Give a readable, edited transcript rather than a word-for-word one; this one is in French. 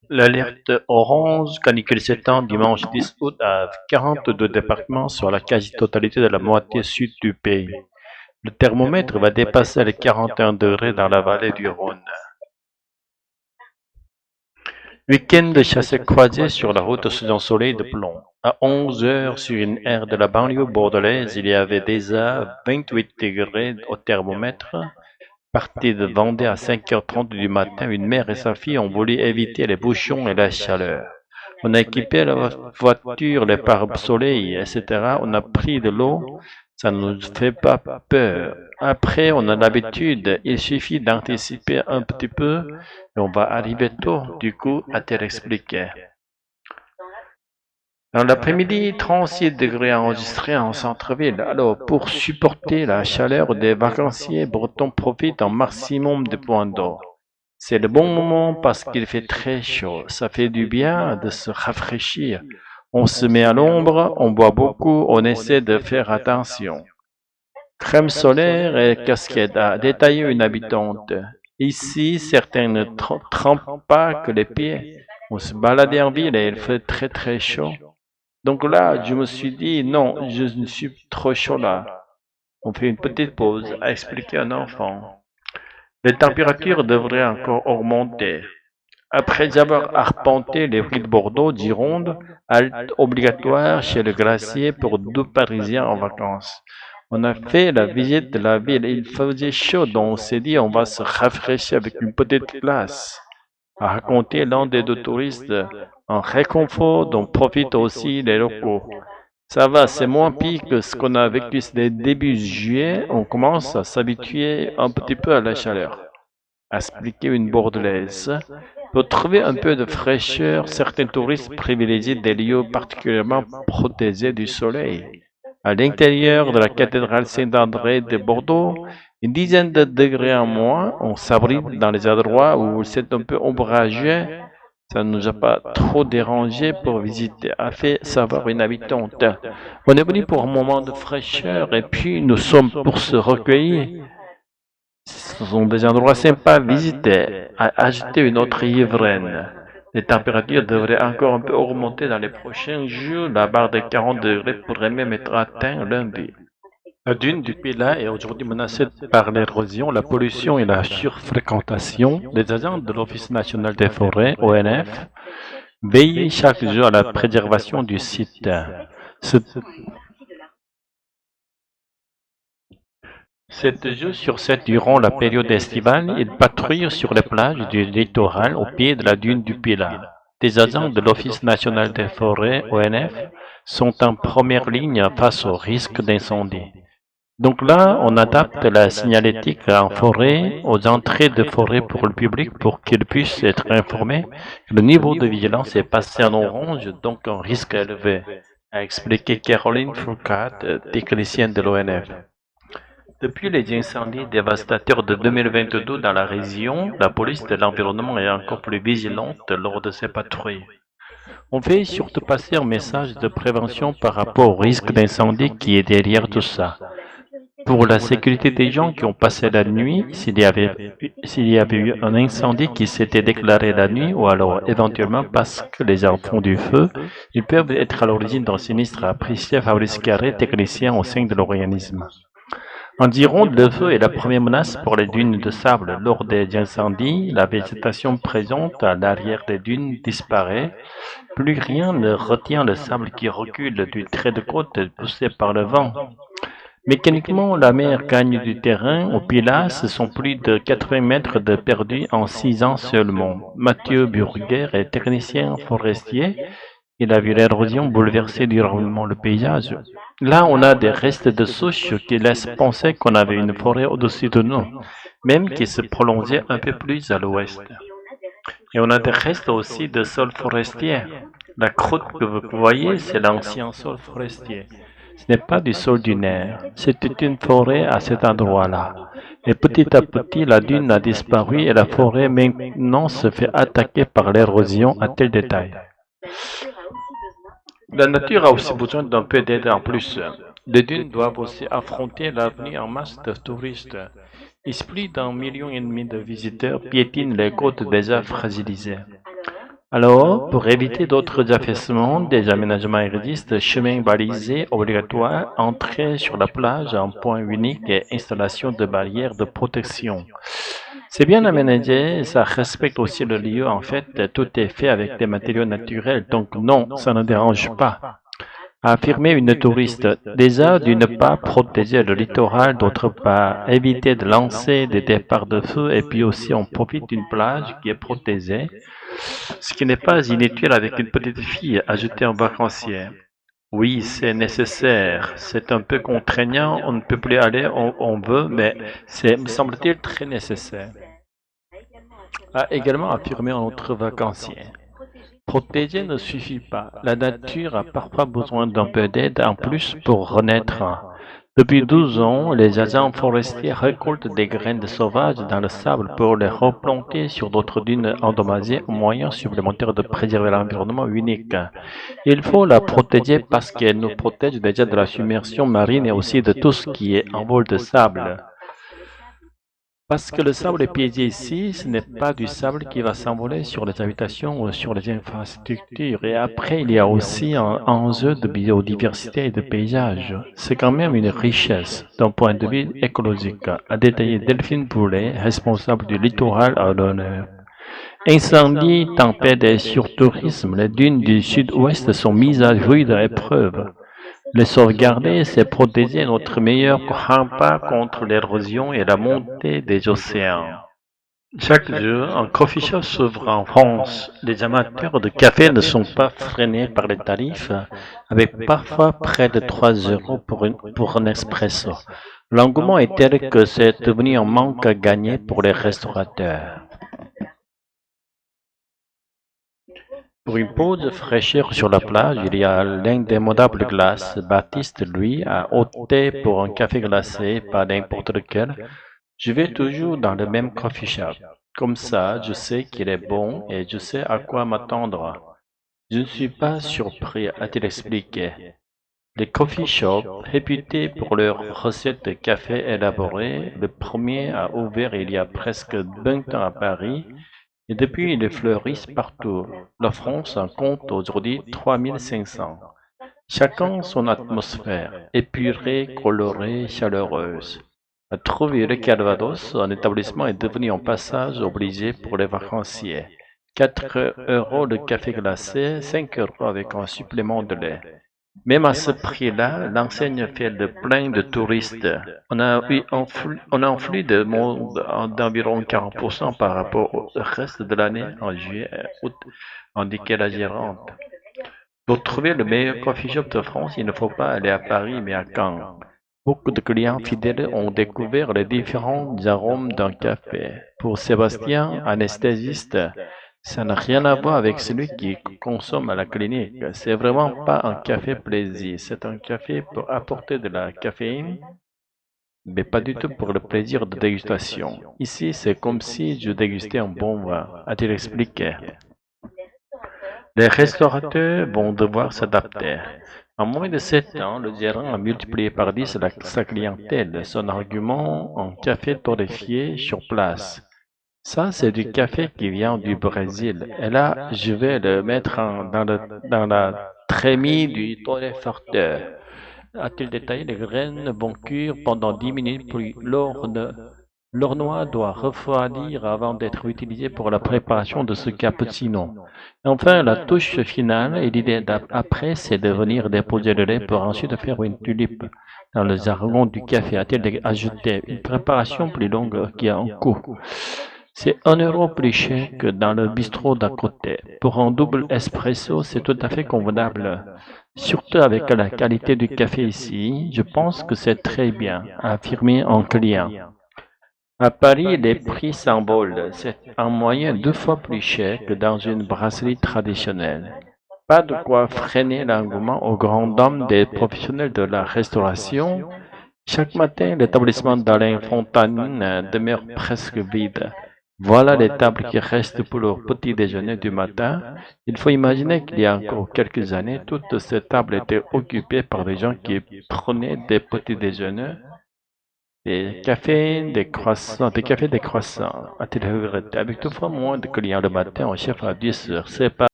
L'alerte orange canicule s'étend dimanche 10 août à 42 départements sur la quasi-totalité de la moitié sud du pays. Le thermomètre va dépasser les 41 degrés dans la vallée du Rhône. Week-end de chassé-croisé sur la route sous un soleil de plomb. À 11 heures, sur une aire de la banlieue bordelaise, il y avait déjà 28 degrés au thermomètre. Partie de Vendée à 5h30 du matin, une mère et sa fille ont voulu éviter les bouchons et la chaleur. On a équipé la voiture, les pare-soleil, etc. On a pris de l'eau, ça ne nous fait pas peur. Après, on a l'habitude, il suffit d'anticiper un petit peu et on va arriver tôt, du coup, a-t-elle expliqué. Dans l'après-midi, 36 degrés enregistrés en centre-ville. Alors, pour supporter la chaleur, des vacanciers bretons profitent un maximum de points d'eau. C'est le bon moment parce qu'il fait très chaud. Ça fait du bien de se rafraîchir. On se met à l'ombre, on boit beaucoup, on essaie de faire attention. Crème solaire et casquette, a détaillé une habitante. Ici, certains ne trempent pas que les pieds. On se baladait en ville et il fait très très chaud. Donc là, je me suis dit, non, je ne suis trop chaud là. On fait une petite pause, a expliqué un enfant. Les températures devraient encore augmenter. Après avoir arpenté les rues de Bordeaux, Gironde, halte obligatoire chez le glacier pour 2 Parisiens en vacances. On a fait la visite de la ville. Il faisait chaud, donc on s'est dit on va se rafraîchir avec une petite glace, a raconté l'un des 2 touristes. Un réconfort dont profitent aussi les locaux. Ça va, c'est moins pire que ce qu'on a vécu début juillet. On commence à s'habituer un petit peu à la chaleur, a expliqué une Bordelaise. Pour trouver un peu de fraîcheur, certains touristes privilégient des lieux particulièrement protégés du soleil. À l'intérieur de la cathédrale Saint-André de Bordeaux, une dizaine de degrés en moins, on s'abrite dans les endroits où c'est un peu ombragé. Ça ne nous a pas trop dérangé pour visiter, a fait savoir une habitante. On est venu pour un moment de fraîcheur et puis nous sommes pour se recueillir. Ce sont des endroits sympas à visiter, a ajouté une autre riveraine. Les températures devraient encore un peu augmenter dans les prochains jours. La barre des 40 degrés pourrait même être atteinte lundi. La dune du Pilat est aujourd'hui menacée par l'érosion, la pollution et la surfréquentation. Les agents de l'Office national des forêts, ONF, veillent chaque jour à la préservation du site. Ce 7 jours sur 7 durant la période estivale, ils patrouillent sur les plages du littoral au pied de la dune du Pilat. Des agents de l'Office national des forêts, ONF, sont en première ligne face au risque d'incendie. Donc là, on adapte la signalétique en forêt aux entrées de forêt pour le public pour qu'ils puissent être informés. Le niveau de vigilance est passé en orange, donc un risque élevé, a expliqué Caroline Fourcade, technicienne de l'ONF. Depuis les incendies dévastateurs de 2022 dans la région, la police de l'environnement est encore plus vigilante lors de ses patrouilles. On fait surtout passer un message de prévention par rapport au risque d'incendie qui est derrière tout ça. Pour la sécurité des gens qui ont passé la nuit, s'il y avait eu un incendie qui s'était déclaré la nuit, ou alors éventuellement parce que les gens font du feu, ils peuvent être à l'origine d'un sinistre, a apprécié Fabrice Carré, technicien au sein de l'organisme. En Gironde, le feu est la première menace pour les dunes de sable. Lors des incendies, la végétation présente à l'arrière des dunes disparaît. Plus rien ne retient le sable qui recule du trait de côte poussé par le vent. Mécaniquement, la mer gagne du terrain. Au Pilat, ce sont plus de 80 mètres de perdu en 6 ans seulement. Mathieu Burger est technicien forestier. Il a vu l'érosion bouleverser durablement le paysage. Là, on a des restes de souches qui laissent penser qu'on avait une forêt au-dessus de nous, même qui se prolongeait un peu plus à l'ouest. Et on a des restes aussi de sol forestier. La croûte que vous voyez, c'est l'ancien sol forestier. Ce n'est pas du sol dunaire, c'était une forêt à cet endroit-là. Et petit à petit, la dune a disparu et la forêt maintenant se fait attaquer par l'érosion à tel détail. La nature a aussi besoin d'un peu d'aide en plus. Les dunes doivent aussi affronter l'avenir en masse de touristes. Plus d'1,5 million de visiteurs piétinent les côtes déjà fragilisées. Alors, pour éviter d'autres affaissements, des aménagements existent, chemins balisés obligatoires, entrée sur la plage en point unique et installation de barrières de protection. C'est bien aménagé, ça respecte aussi le lieu. En fait, tout est fait avec des matériaux naturels, donc non, ça ne dérange pas. A affirmé une touriste. Déjà, d'une part, protéger le littoral, d'autre part, éviter de lancer des départs de feu, et puis aussi on profite d'une plage qui est protégée, ce qui n'est pas inutile avec une petite fille, ajoutait un vacancier. Oui, c'est nécessaire. C'est un peu contraignant, on ne peut plus aller où on veut, mais c'est, me semble-t-il, très nécessaire. A également affirmé un autre vacancier. Protéger ne suffit pas. La nature a parfois besoin d'un peu d'aide en plus pour renaître. Depuis 12 ans, les agents forestiers récoltent des graines sauvages dans le sable pour les replanter sur d'autres dunes endommagées, un moyen supplémentaire de préserver l'environnement unique. Il faut la protéger parce qu'elle nous protège déjà de la submersion marine et aussi de tout ce qui est en vol de sable. Parce que le sable est piégé ici, ce n'est pas du sable qui va s'envoler sur les habitations ou sur les infrastructures. Et après, il y a aussi un enjeu de biodiversité et de paysage. C'est quand même une richesse d'un point de vue écologique, a détaillé Delphine Boulet, responsable du littoral à l'honneur. Incendies, tempêtes et surtourisme, les dunes du sud-ouest sont mises à rude épreuve. Les sauvegarder, c'est protéger notre meilleur rempart contre l'érosion et la montée des océans. Chaque jour, un coffee shop s'ouvre en France. Les amateurs de café ne sont pas freinés par les tarifs, avec parfois près de 3 euros pour un espresso. L'engouement est tel que c'est devenu un manque à gagner pour les restaurateurs. Pour une pause de fraîcheur sur la plage, il y a l'indémodable glace. Baptiste, lui, a opté pour un café glacé, pas n'importe lequel. Je vais toujours dans le même coffee shop. Comme ça, je sais qu'il est bon et je sais à quoi m'attendre. Je ne suis pas surpris, a-t-il expliqué. Les coffee shops, réputés pour leurs recettes de café élaborées, le premier a ouvert il y a presque 20 ans à Paris. Et depuis, ils fleurissent partout. La France en compte aujourd'hui 3500. Chacun son atmosphère, épurée, colorée, chaleureuse. À Trouville-le-Calvados, un établissement est devenu un passage obligé pour les vacanciers. 4 euros de café glacé, 5 euros avec un supplément de lait. Même à ce prix-là, l'enseigne fait le plein de touristes. On a eu un flux de monde d'environ 40% par rapport au reste de l'année en juillet et août, indiquait la gérante. Pour trouver le meilleur coffee shop de France, il ne faut pas aller à Paris mais à Caen. Beaucoup de clients fidèles ont découvert les différents arômes d'un café. Pour Sébastien, anesthésiste, ça n'a rien à voir avec celui qui consomme à la clinique. C'est vraiment pas un café plaisir. C'est un café pour apporter de la caféine, mais pas du tout pour le plaisir de dégustation. Ici, c'est comme si je dégustais un bon vin, a-t-il expliqué. Les restaurateurs vont devoir s'adapter. En moins de 7 ans, le gérant a multiplié par 10 sa clientèle. Son argument, un café torréfié sur place. Ça, c'est du café qui vient du Brésil. Et là, je vais le mettre dans la trémie du torréfacteur. A-t-il détaillé, les graines vont cuire pendant 10 minutes, puis l'ornois doit refroidir avant d'être utilisé pour la préparation de ce cappuccino. Enfin, la touche finale et l'idée d'après, c'est de venir déposer le lait pour ensuite faire une tulipe. Dans le jargon du café, a-t-il ajouté, une préparation plus longue qui a un coût. C'est 1 euro plus cher que dans le bistrot d'à côté. Pour un double espresso, c'est tout à fait convenable. Surtout avec la qualité du café ici, je pense que c'est très bien, a affirmé un client. À Paris, les prix s'envolent. C'est en moyenne 2 fois plus cher que dans une brasserie traditionnelle. Pas de quoi freiner l'engouement aux grandes dames des professionnels de la restauration. Chaque matin, l'établissement d'Alain Fontaine demeure presque vide. Voilà les tables qui restent pour leur petit déjeuner du matin. Il faut imaginer qu'il y a encore quelques années, toutes ces tables étaient occupées par des gens qui prenaient des petits déjeuners des cafés, des croissants. À avec deux fois moins de clients le matin, on chef à 10 heures. C'est pas